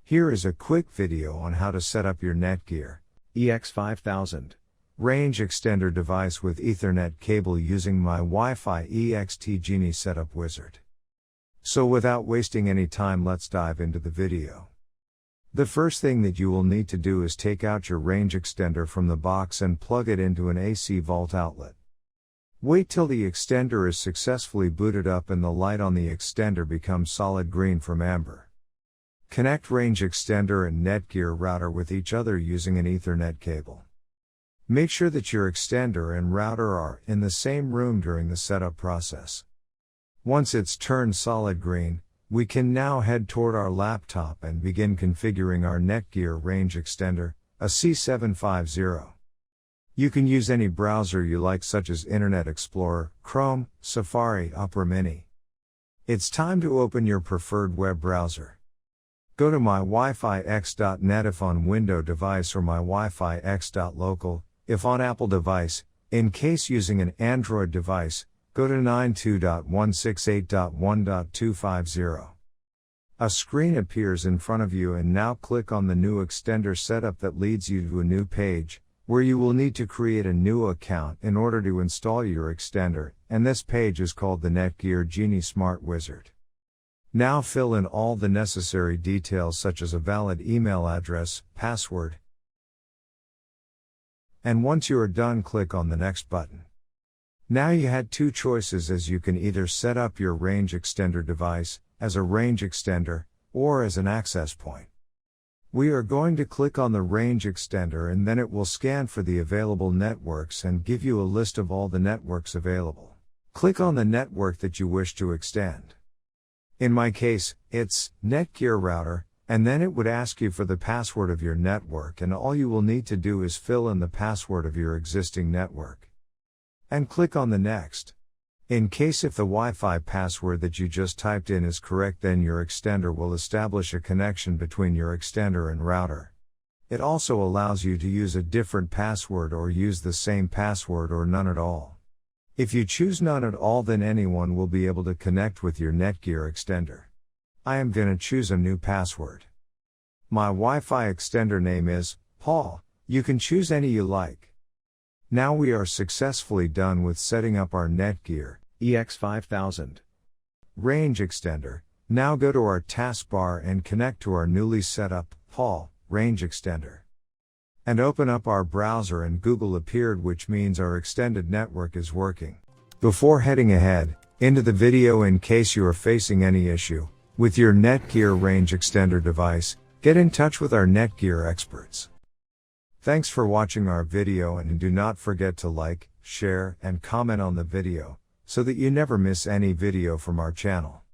Here is a quick video on how to set up your Netgear EX5000 range extender device with Ethernet cable using my Wi-Fi EXT Genie setup wizard. So without wasting any time, let's dive into the video. The first thing that you will need to do is take out your range extender from the box and plug it into an AC vault outlet. Wait till the extender is successfully booted up and the light on the extender becomes solid green from amber. Connect range extender and Netgear router with each other using an Ethernet cable. Make sure that your extender and router are in the same room during the setup process. Once it's turned solid green, we can now head toward our laptop and begin configuring our Netgear Range Extender, a C750. You can use any browser you like, such as Internet Explorer, Chrome, Safari, Opera Mini. It's time to open your preferred web browser. Go to mywifiX.net if on Windows device or mywifiX.local, if on Apple device. In case using an Android device, go to 92.168.1.250. A screen appears in front of you and now click on the new extender setup that leads you to a new page, where you will need to create a new account in order to install your extender, and this page is called the Netgear Genie Smart Wizard. Now fill in all the necessary details such as a valid email address, password. And once you are done, click on the next button. Now you had two choices, as you can either set up your range extender device as a range extender or as an access point. We are going to click on the range extender and then it will scan for the available networks and give you a list of all the networks available. Click on the network that you wish to extend. In my case, it's Netgear router, and then it would ask you for the password of your network, and all you will need to do is fill in the password of your existing network. And click on the next. In case if the Wi-Fi password that you just typed in is correct, then your extender will establish a connection between your extender and router. It also allows you to use a different password or use the same password or none at all. If you choose none at all, then anyone will be able to connect with your Netgear extender. I am gonna choose a new password. My Wi-Fi extender name is Paul. You can choose any you like. Now we are successfully done with setting up our Netgear EX5000 range extender. Now go to our taskbar and connect to our newly set up Paul range extender. And open up our browser, and Google appeared, which means our extended network is working. Before heading ahead into the video, in case you are facing any issue with your Netgear range extender device, get in touch with our Netgear experts. Thanks for watching our video, and do not forget to like, share, and comment on the video, so that you never miss any video from our channel.